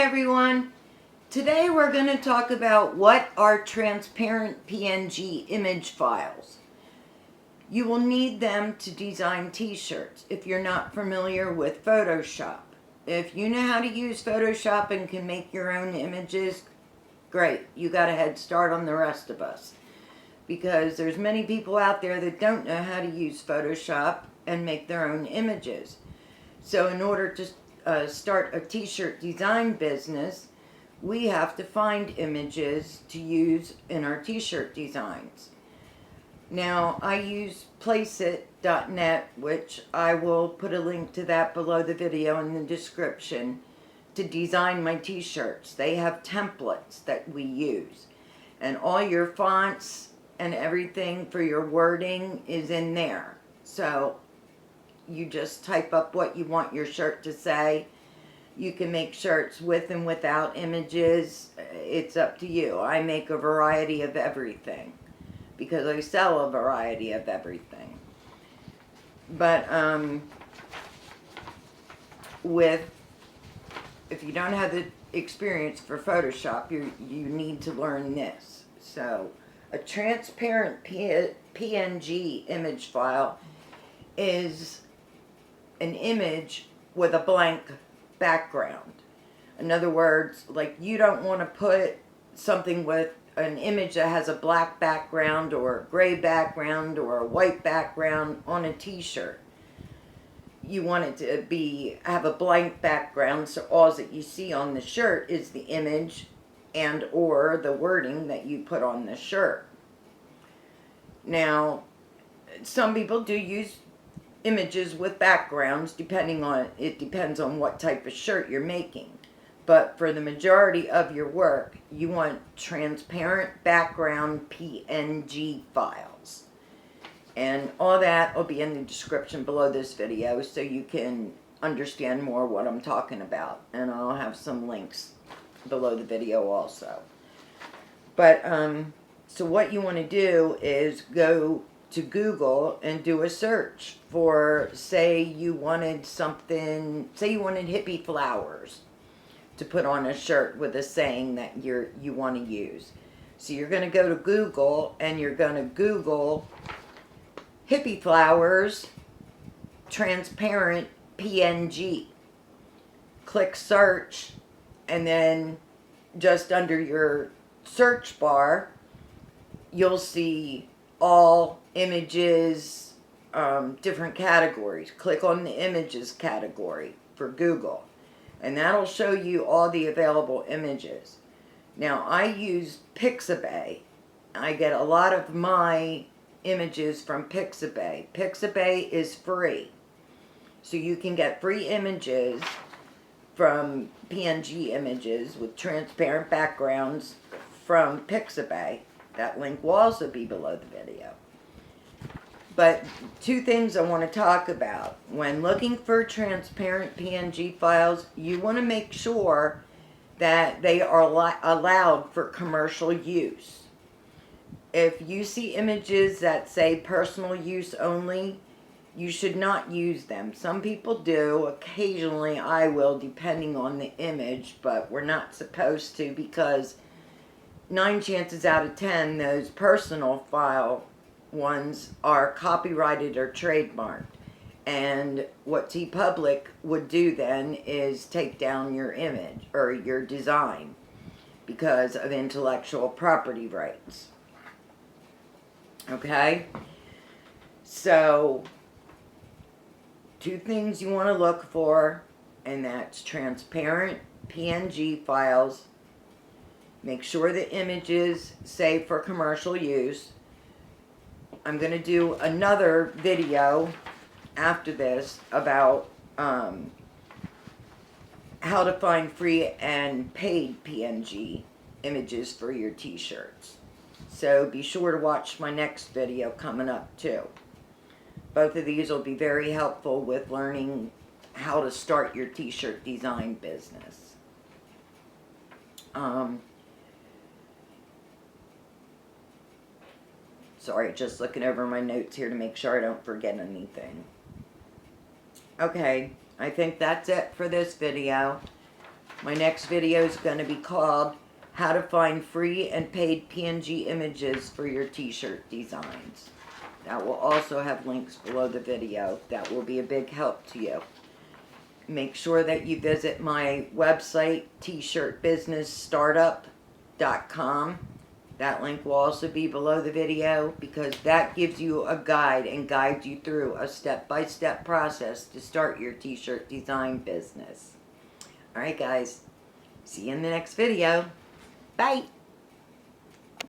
everyone. Today we're going to talk about what are transparent PNG image files. You will need them to design t-shirts if you're not familiar with Photoshop. If you know how to use Photoshop and can make your own images, great. You got a head start on the rest of us. Because there's many people out there that don't know how to use Photoshop and make their own images. So in order to start a t-shirt design business, we have to find images to use in our t-shirt designs. Now, I use placeit.net, which I will put a link to that below the video in the description, to design my t-shirts. They have templates that we use, and all your fonts and everything for your wording is in there. So you just type up what you want your shirt to say. You can make shirts with and without images. It's up to you. I make a variety of everything because I sell a variety of everything. But if you don't have the experience for Photoshop, you need to learn this. So a transparent PNG image file is an image with a blank background. In other words, like, you don't want to put something with an image that has a black background or a gray background or a white background on a t-shirt. You want it to have a blank background, so all that you see on the shirt is the image and or the wording that you put on the shirt. Now, some people do use images with backgrounds, it depends on what type of shirt you're making. But for the majority of your work, you want transparent background PNG files. And all that will be in the description below this video so you can understand more what I'm talking about. And I'll have some links below the video also. But, so what you want to do is go to Google and do a search for, say you wanted hippie flowers to put on a shirt with a saying that you want to use. So you're going to go to Google and you're going to Google hippie flowers transparent PNG. Click search, and then just under your search bar you'll see all images, different categories. Click on the images category for Google, and that'll show you all the available images. Now, I use Pixabay. I get a lot of my images from Pixabay. Pixabay is free, so you can get free images from PNG images with transparent backgrounds from Pixabay. That link will also be below the video. But two things I want to talk about. When looking for transparent PNG files, you want to make sure that they are allowed for commercial use. If you see images that say personal use only, you should not use them. Some people do. Occasionally I will, depending on the image, but we're not supposed to, because 9 chances out of 10, those personal file ones are copyrighted or trademarked. And what TeePublic would do then is take down your image or your design because of intellectual property rights. Okay? So, two things you want to look for, and that's transparent PNG files. Make sure the images say for commercial use. I'm going to do another video after this about how to find free and paid PNG images for your t-shirts. So be sure to watch my next video coming up too. Both of these will be very helpful with learning how to start your t-shirt design business. Sorry, just looking over my notes here to make sure I don't forget anything. Okay, I think that's it for this video. My next video is going to be called How to Find Free and Paid PNG Images for Your T-shirt designs. That will also have links below the video. That will be a big help to you. Make sure that you visit my website, tshirtbusinessstartup.com. That link will also be below the video because that gives you a guide and guides you through a step-by-step process to start your t-shirt design business. Alright guys, see you in the next video. Bye!